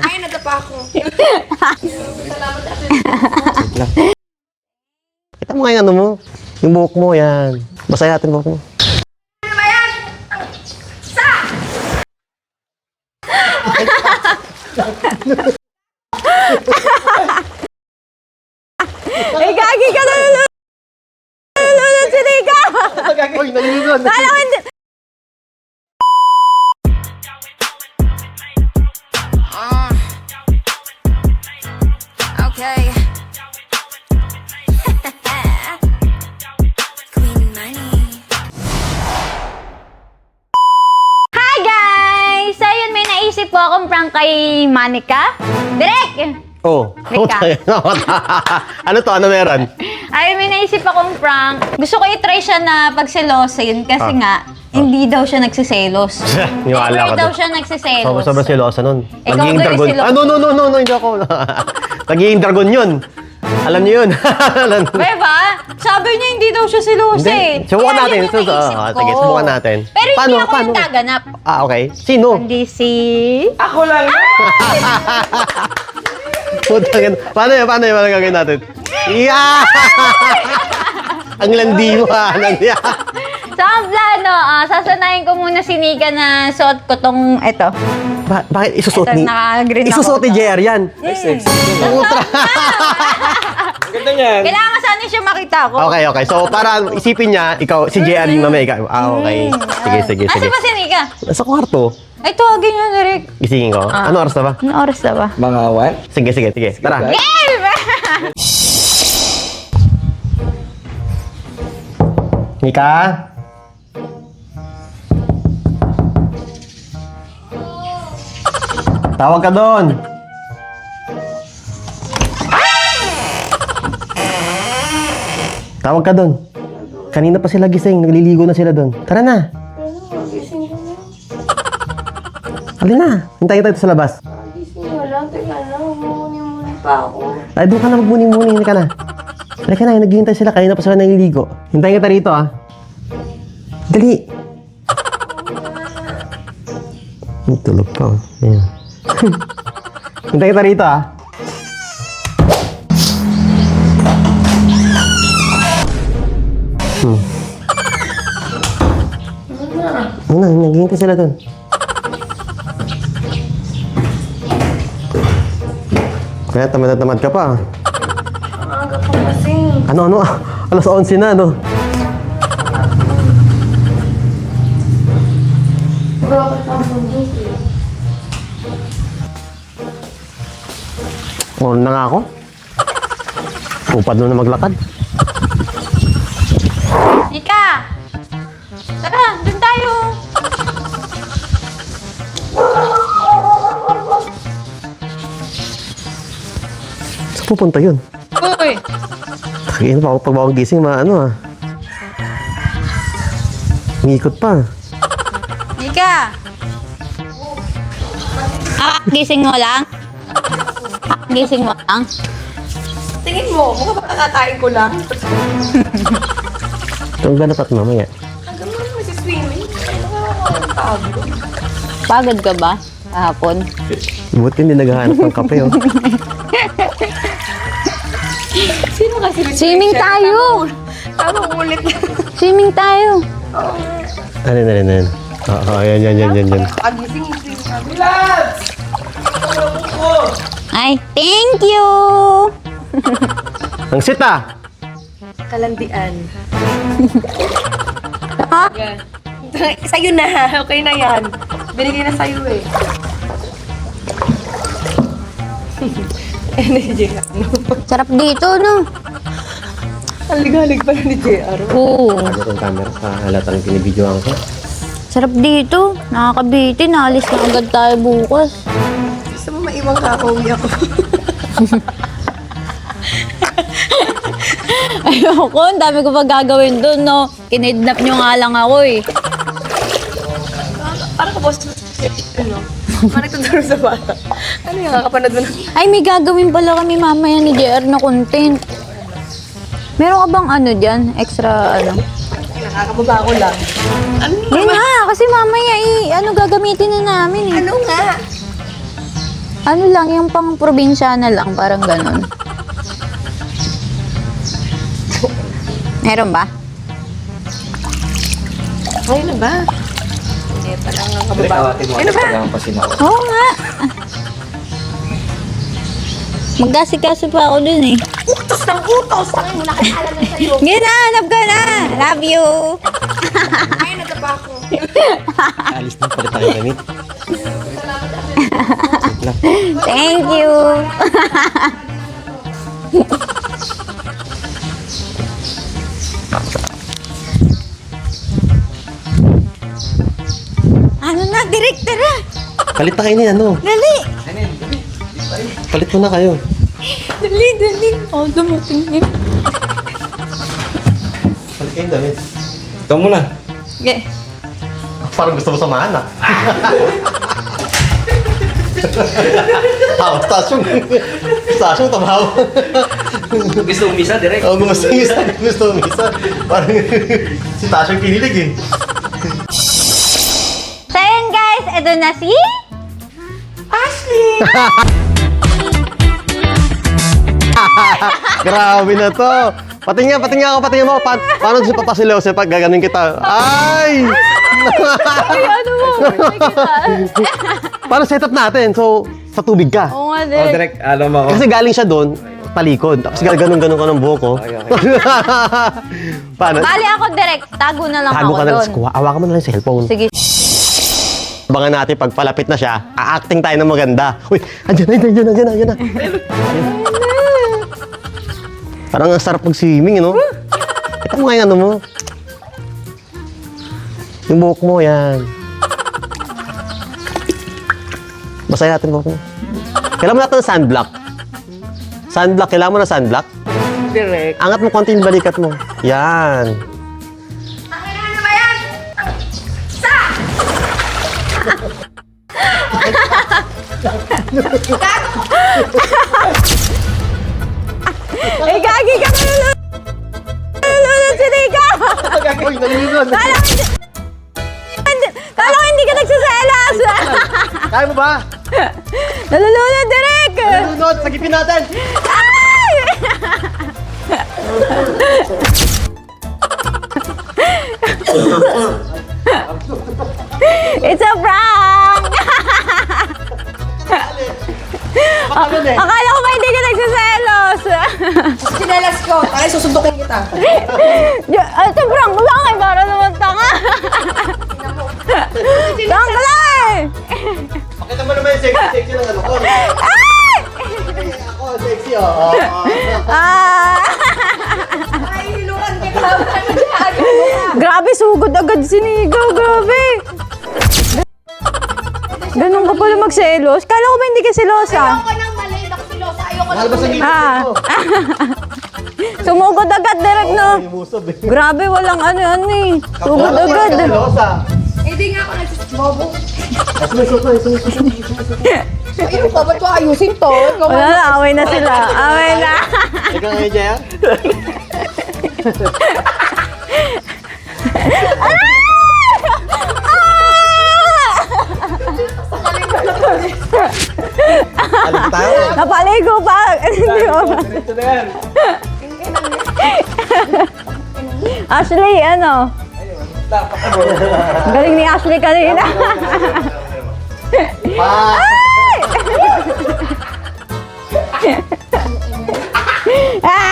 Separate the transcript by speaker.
Speaker 1: Ay, nadapa ako. Salamat ate.
Speaker 2: Kita mo nga yung ano mo. Yung buhok mo, yan. Basahin natin buhok mo.
Speaker 1: Ano ba yan? Sa!
Speaker 3: Ay, gagi ka na nalulunod si Rika!
Speaker 2: Uy, nalilunod.
Speaker 3: Kala ko hindi.
Speaker 1: Okay. Queen Money.
Speaker 3: Hi guys! So yun, may naisip po akong prank kay Manika. Direk!
Speaker 2: Oh.
Speaker 3: Rika.
Speaker 2: Ano to? Ano meron?
Speaker 3: Ay, may naisip akong prank. Gusto ko i-try siya na pagselosin kasi nga, hindi daw siya nagsiselos.
Speaker 2: Niwala
Speaker 3: Never
Speaker 2: ko
Speaker 3: daw
Speaker 2: doon.
Speaker 3: siya nagsiselos.
Speaker 2: Sobrang selosa nun.
Speaker 3: Ikaw
Speaker 2: Nagiging
Speaker 3: ba
Speaker 2: dragon.
Speaker 3: selosa?
Speaker 2: Ah, no, hindi ako. Nagiging dragon yun. Alam niyo yun.
Speaker 3: Diba? Sabi niya hindi daw siya selosa eh.
Speaker 2: Hindi. Subukan
Speaker 3: Kaya
Speaker 2: natin.
Speaker 3: yun yung naisip ko.
Speaker 2: Sige, subukan natin.
Speaker 3: Pero hindi
Speaker 2: Paano?
Speaker 3: ako
Speaker 2: Paano?
Speaker 3: yung gaganap.
Speaker 2: Ah, okay. Sino?
Speaker 3: Hindi si...
Speaker 1: Ako lang.
Speaker 2: Putangin. Paano yun? Paano gagawin natin? Yeah! Ang landi mo ha. Landi.
Speaker 3: So, ang plano, sasanayin ko muna si Nika na suot ko tong eto.
Speaker 2: Bakit isusuot
Speaker 3: Ito,
Speaker 2: ni...
Speaker 3: naka-green ako.
Speaker 2: Isusuot ni JR yan. Putra.
Speaker 1: Ganda niyan.
Speaker 3: Kailangan masana siya makita ko.
Speaker 2: Okay. So, para isipin niya, ikaw, si JR yung mamaya. Ikaw. Ah, okay. Sige.
Speaker 3: Asa ba si Nika?
Speaker 2: Sa kwarto.
Speaker 3: Ay, tawagin niyo, Derek.
Speaker 2: Gisingin ko. Ano oras na ba?
Speaker 3: Ano oras na ba?
Speaker 1: Mga what?
Speaker 2: Sige. Tara.
Speaker 3: Game!
Speaker 2: Nika? Tawag ka doon. Tawag ka doon. Kanina pa sila gising. Nagliligo na sila doon. Tara na. Halina na. Hintayin tayo sa labas.
Speaker 1: Wala, teka na. Muni pa ako.
Speaker 2: Ay, doon ka na magmuni-muni. Halika na. Halika na. Naghihintay sila. Kanina pa sila naliligo. Hintayin kita rito, ah. Dali. Tulog pa, oh. Ayan. Hintayin kita rito, ah. Naghihintay sila doon. Kaya tamad ka pa.
Speaker 1: Aga pa kasi.
Speaker 2: Ano? Alas 11 na, no?
Speaker 1: Bakit ang bundok eh?
Speaker 2: Oras na nga ako. Upad na maglakad.
Speaker 3: Nika! Tara, dun tayo.
Speaker 2: Saan pupunta yun?
Speaker 3: Uy!
Speaker 2: Kaya pa ako pag bawang gising, ano ah. Ngikot pa.
Speaker 3: Nika! Gising mo lang? Gising mo lang?
Speaker 1: Tingin mo, mukha ba kakakain ko lang?
Speaker 2: Ito ganap at mamaya.
Speaker 1: Hanggang mo naman si swimming. Ano ka ako pagod?
Speaker 3: Pagod ka ba? Kahapon?
Speaker 2: Buti hindi naghahanap ng kape, oh.
Speaker 1: Sino kasi?
Speaker 3: Swimming tayo!
Speaker 1: Tama ulit.
Speaker 3: Swimming tayo!
Speaker 2: Ano. Oo, yan.
Speaker 1: Pagising kami. Lads!
Speaker 3: Ay, thank you!
Speaker 2: Ang sit, ah!
Speaker 1: Kalandian.
Speaker 3: Ha?
Speaker 1: Sa'yo na, okay na yan. Binigay na sa'yo eh. Energy ka, no?
Speaker 3: Sarap dito, no?
Speaker 1: Ang ligalig pala ni JR.
Speaker 3: Oo.
Speaker 2: Ano yung camera sa halatang pinibidyoan ko?
Speaker 3: Sarap dito. Nakakabitin. Naalis na agad tayo bukas.
Speaker 1: Gusto mo maiwang ka ako, uwi ako.
Speaker 3: Ayoko. Ang dami ko pa gagawin doon, no? Kinidnap nyo nga lang ako, eh.
Speaker 1: Parang ka boss. Ano? Parang tuturo sa bata. Ano yung kakapanood mo na?
Speaker 3: Ay, may gagawin pala kami mamaya ni JR na content. Meron ka bang ano dyan? Extra ano?
Speaker 1: Nakakababa ko lang. Ano?
Speaker 3: Yun nga, kasi mamaya gagamitin na namin eh.
Speaker 1: Ano nga?
Speaker 3: Ano lang, yung pang probinsya na lang, parang ganun. Meron ba?
Speaker 1: Ay, ano ba? Eh, parang ang
Speaker 4: Direk,
Speaker 1: kababa.
Speaker 4: awatin mo.
Speaker 1: Ano ba?
Speaker 4: Kailangan pa sinaw.
Speaker 3: Oo nga. Magkasikaso pa ako dun eh.
Speaker 1: Utos ng utos! Tangin mo, nakakala na sa'yo.
Speaker 3: Ginahanap ka na! Love you!
Speaker 1: Ay, nagkaba ako.
Speaker 2: Alis na, palit tayo damit.
Speaker 3: Thank you! Ano na, direct, tara!
Speaker 2: Palit na kayo ni ano.
Speaker 3: Dali!
Speaker 2: Palit mo na kayo.
Speaker 3: Dali, dali! Oh, dumating yun.
Speaker 2: Palit kayong damit.
Speaker 4: Ikaw muna.
Speaker 3: Okay.
Speaker 2: Parang gusto mo samahan ah. Stasyon. Stasyon, tamaw.
Speaker 4: Gusto umisa, Direk.
Speaker 2: Oo, gusto umisa. Parang si Tasyon kinilig eh.
Speaker 3: So yun guys, ito na si...
Speaker 2: Grabe na to. Patingin mo. Paano siya papasilaw siya pag gaganin kita? Ay!
Speaker 3: Ano mo?
Speaker 2: Paano setup natin? So, sa tubig ka.
Speaker 3: Oo nga,
Speaker 4: Oh,
Speaker 3: direct.
Speaker 4: Direk, alam mo ako.
Speaker 2: Kasi galing siya doon, talikod. Tapos ganun ka ng buhok ko. Paano?
Speaker 3: Bali ako direct, tago na lang
Speaker 2: Tago
Speaker 3: ako
Speaker 2: ka na lang.
Speaker 3: doon.
Speaker 2: Hawakan mo na lang yung cellphone.
Speaker 3: Sige.
Speaker 2: Abangan natin pag palapit na siya, a-acting tayo ng maganda. Uy, andyan na. Parang ang sarap mag-swimming, no? Ito mo nga yung ano mo. Yung buhok mo, yan. Basahin natin buhok mo. Kailangan mo natin ng sunblock. Kailangan mo ng sunblock?
Speaker 1: Direct.
Speaker 2: Angat mo konti yung balikat mo. Yan.
Speaker 1: Ano ba yan?
Speaker 3: Eh, gagi ka na nalulunod si Nika!
Speaker 2: Uy, nalilunod.
Speaker 3: Kala ko hindi ka nagsaselas!
Speaker 2: Kaya mo ba?
Speaker 3: Nalulunod, direct!
Speaker 2: Nalilunod, sagipin natin.
Speaker 3: Ay! It's a prank! Akala ko ba hindi ka nagsaselos?
Speaker 1: Sinelas ko. Ay, susundukin kita.
Speaker 3: It's a prank lang eh, para naman tanga. Prank lang eh!
Speaker 2: Pakita mo naman yung sexy ng ano ko.
Speaker 3: Ay!
Speaker 2: Ako, sexy oh.
Speaker 3: Ah!
Speaker 1: Ay, hilukan kita.
Speaker 3: Grabe, sugod agad si Nico. Grabe. Ganun ka pala magselos. Kala ko ba hindi ka selosa?
Speaker 1: Ayoko nang mali. Nakasilosa. Ayoko
Speaker 2: Mahal ba sa gilid
Speaker 3: Ah.
Speaker 2: ko?
Speaker 3: Sumugod agad direct no.
Speaker 2: Imusab eh.
Speaker 3: Grabe, walang ano eh. Sugod
Speaker 2: Wala ko,
Speaker 3: agad.
Speaker 2: Losa.
Speaker 1: Hindi nga ako nagsismobo.
Speaker 2: Sumusot.
Speaker 1: Ayun ko, ba't ko ayusin to? Ikaw
Speaker 3: Wala na, away na sila. Away na.
Speaker 2: Ikaw nga, Jaya? Alam tayo.
Speaker 3: Napaligo pa. Hindi mo.
Speaker 4: Ito na yan.
Speaker 3: Ashley, ano? Galing ni Ashley kanina.
Speaker 2: Pa!
Speaker 3: Ah!